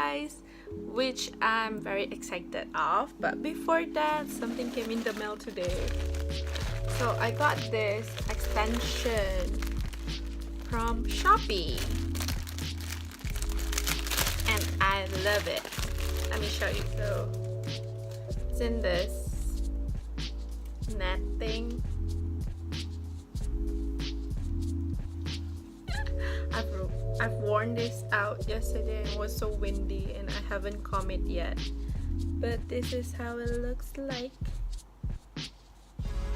guys, which I'm very excited of. But before that, something came in the mail today. So I got this extension from Shopee and I love it. Let me show you. So it's in this net thing. I've worn this out yesterday and it was so windy and I haven't combed it yet, but this is how it looks like,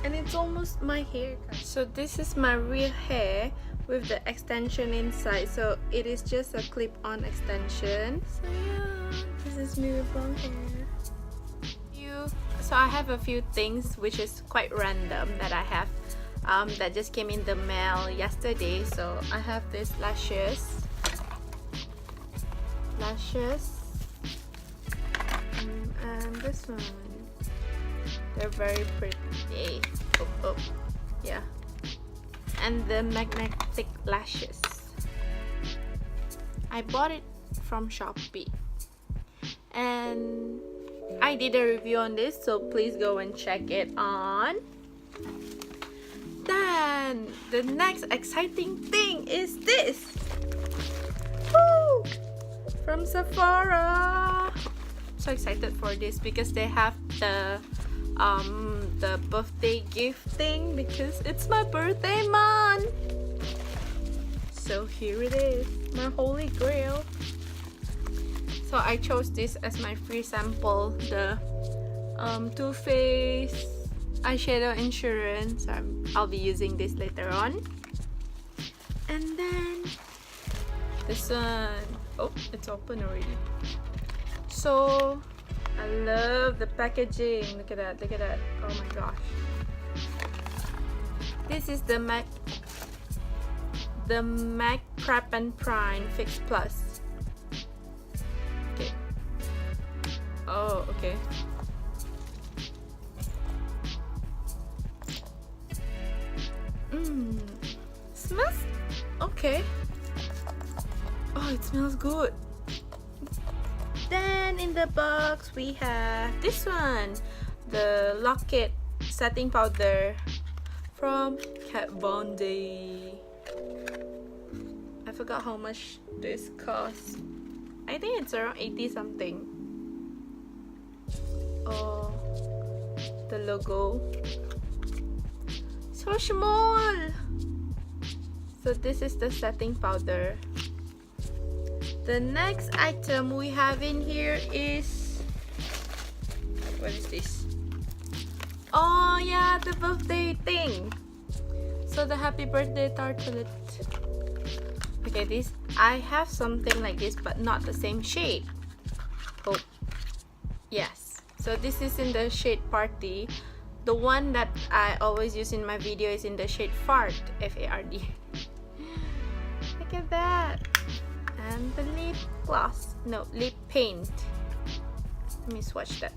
and it's almost my hair. So this is my real hair with the extension inside, so it is just a clip-on extension. So yeah, this is me with long hair. So I have a few things which is quite random that I have that just came in the mail yesterday. So I have this lashes, and this one. They're very pretty. Oh, yeah. And the magnetic lashes. I bought it from Shopee, and I did a review on this, so please go and check it on. Then the next exciting thing is this. Woo! From Sephora. So excited for this because they have the birthday gift thing, because it's my birthday month. So here it is, my holy grail. So I chose this as my free sample, the Too Faced eyeshadow insurance. I'll be using this later on. And then this one, oh, it's open already. So I love the packaging. Look at that, look at that. Oh my gosh. This is the MAC Prep and Prime Fix Plus. Okay. Oh, okay. Smells okay. Oh, it smells good. Then in the box we have this one, the Lock-It setting powder from Kat Von D. I forgot how much this costs. I think it's around 80 something. Oh, the logo. So small. So this is the setting powder. The next item we have in here is, what is this? Oh yeah, the birthday thing. So the happy birthday tartlet. Okay, this, I have something like this but not the same shade. Oh yes, so this is in the shade Party. The one that I always use in my video is in the shade Fart, F-A-R-D. Look at that. And the lip gloss, no, lip paint. Let me swatch that.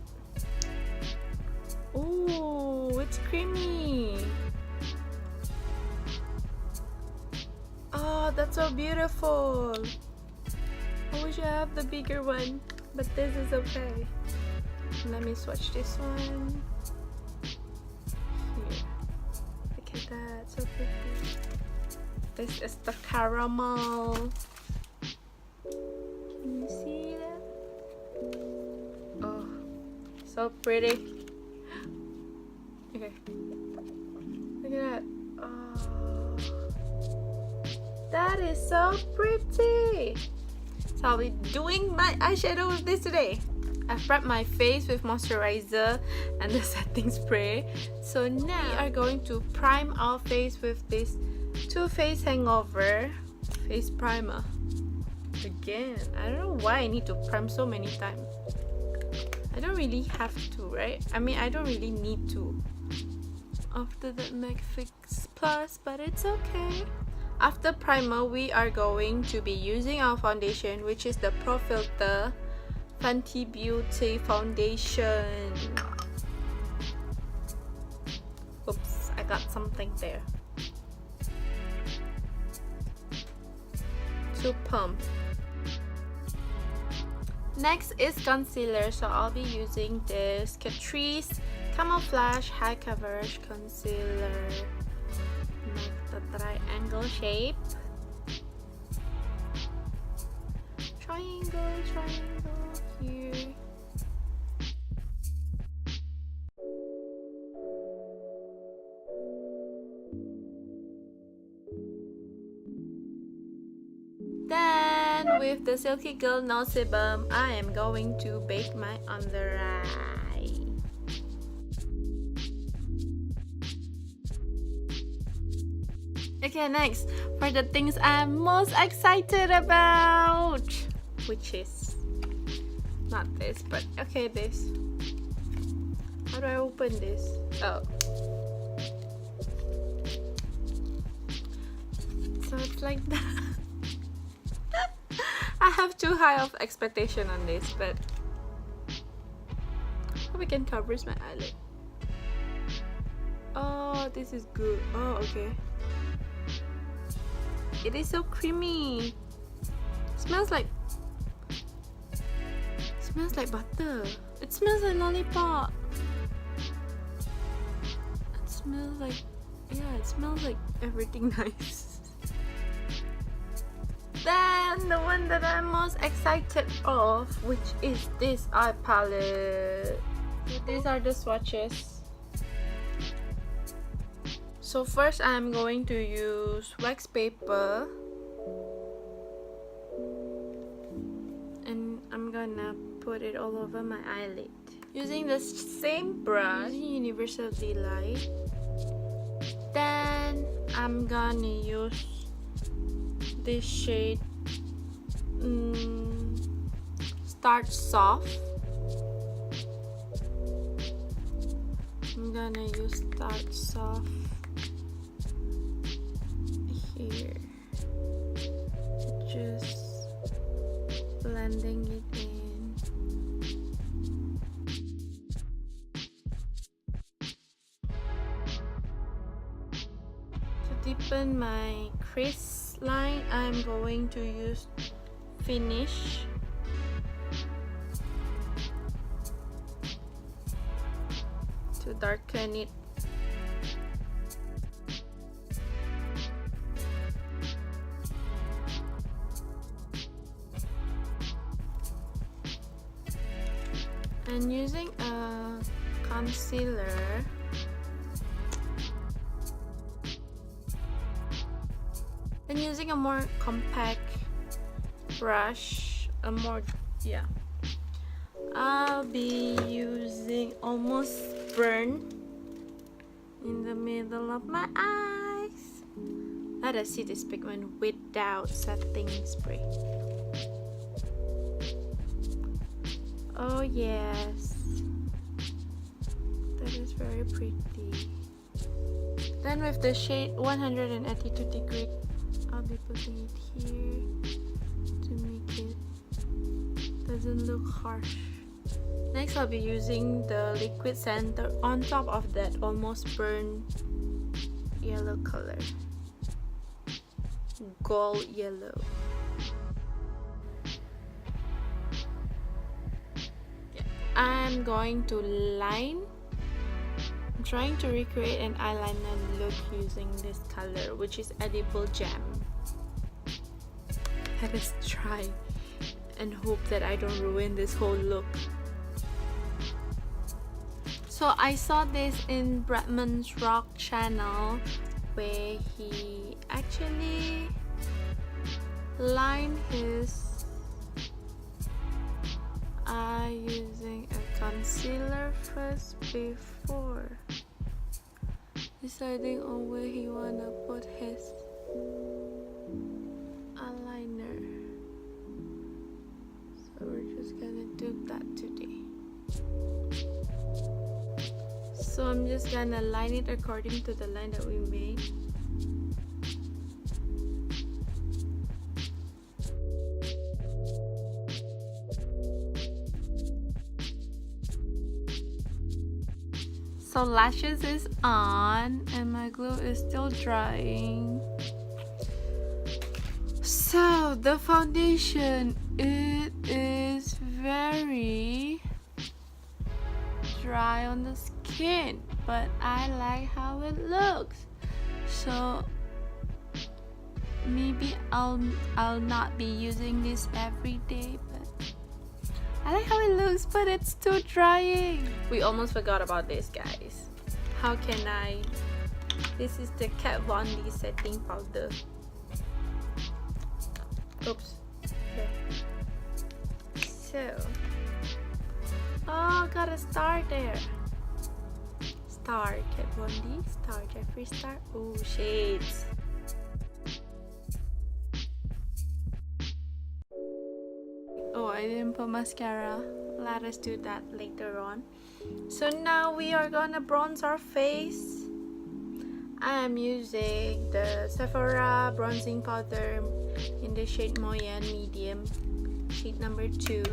Ooh, it's creamy. Oh, that's so beautiful. I wish I have the bigger one, but this is okay. Let me swatch this one. Here. Look at that, so pretty. This is the caramel. Can you see that? Oh, so pretty. Okay, look at that. Oh, that is so pretty. So I'll be doing my eyeshadow with this today. I've prepped my face with moisturizer and the setting spray. So now we are going to prime our face with this Too Faced Hangover Face Primer. Again, I don't know why I need to prime so many times. I don't really have to, right? I mean, I don't really need to after that MAC Fix Plus, but it's okay. After primer, we are going to be using our foundation, which is the Pro Filter Fenty Beauty foundation. Oops, I got something there. To pump. Next is concealer, so I'll be using this Catrice Camouflage High Coverage Concealer, make the triangle shape. Triangle here. Then with the Silky Girl No Sebum, I am going to bake my under eye. Okay, next for the things I'm most excited about, which is not this, but okay, this. How do I open this? Oh. So it's like that. I have too high of expectation on this, but hope it can cover my eyelid. Oh, this is good. Oh, okay. It is so creamy. Smells like butter. It smells like lollipop. It smells like, yeah, it smells like everything nice. Then the one that I'm most excited of, which is this eye palette. These are the swatches. So first I'm going to use wax paper, and I'm gonna put it all over my eyelid using the same brush, Universal Delight. Then I'm gonna use this shade, Start Soft. I'm gonna use Start Soft here, just blending it in. To deepen my crease line, I'm going to use Finish. To darken it. And using a concealer, and using a more compact brush, I'll be using Almost Burn in the middle of my eyes. Let us see this pigment without setting spray. Oh yes, that is very pretty. Then with the shade 182 degree, I'll be putting it here to make it doesn't look harsh. Next, I'll be using the liquid center on top of that Almost Burn yellow color, gold yellow. I'm going to line. I'm trying to recreate an eyeliner look using this color, which is Edible Jam. Let us try and hope that I don't ruin this whole look. So I saw this in Bradman's Rock channel, where he actually lined his eye using a concealer first before deciding on where he wanna put his eyeliner. So we're just gonna do that today. So I'm just gonna line it according to the line that we made. So lashes is on and my glue is still drying. So the foundation, it is very dry on the skin, but I like how it looks. So maybe I'll not be using this every day, but I like how it looks, but it's too drying. We almost forgot about this, guys. How can I? This is the Kat Von D setting powder. Oops. Okay. So, oh, got a star there. Star, Kat Von D, star, Jeffree Star. Oh, shades. Oh, I didn't put mascara. Let us do that later on. So now we are gonna bronze our face. I am using the Sephora bronzing powder in the shade Moyen medium, shade number 2.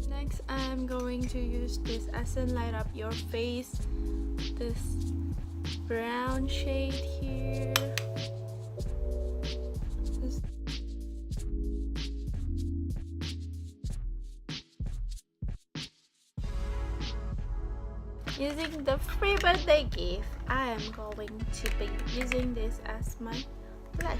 Next, I'm going to use this Essence Light Up Your Face, this brown shade here. Using the free birthday gift, I am going to be using this as my blush.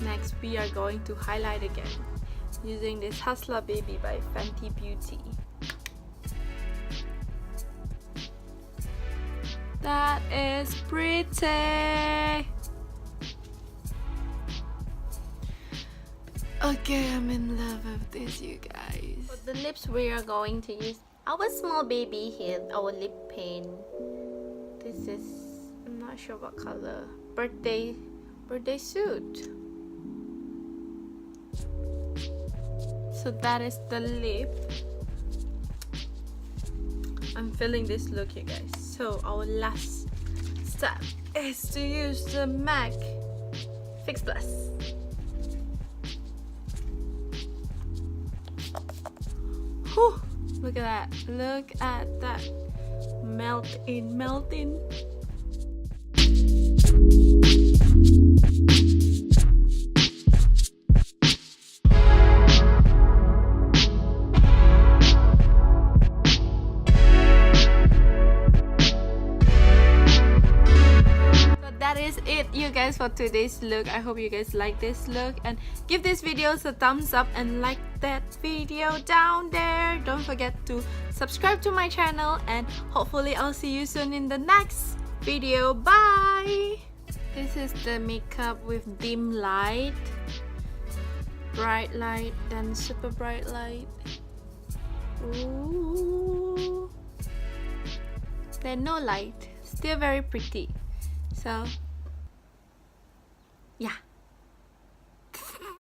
Next, we are going to highlight again using this Hustler Baby by Fenty Beauty. That is pretty. Okay, I'm in love with this, you guys. For the lips, we are going to use our small baby here, our lip paint. This is, I'm not sure what color. Birthday suit. So that is the lip. I'm feeling this look, you guys. So our last step is to use the MAC Fix Plus. Whew, look at that. Look at that. Melt in. That is it, you guys, for today's look. I hope you guys like this look, and give this video a thumbs up and like that video down there. Don't forget to subscribe to my channel, and hopefully I'll see you soon in the next video. Bye. This is the makeup with dim light, bright light, then super bright light. Ooh. Then no light. Still very pretty. So, yeah.